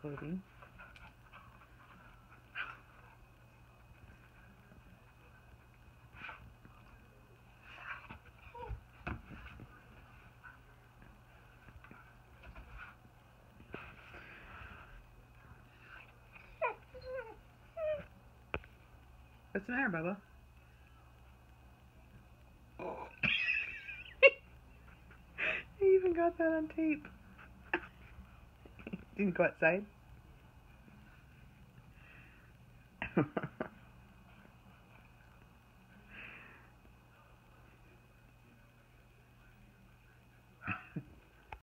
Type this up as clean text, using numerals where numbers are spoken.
clothing. What's the matter, Bubba? I even got that on tape. Didn't go outside?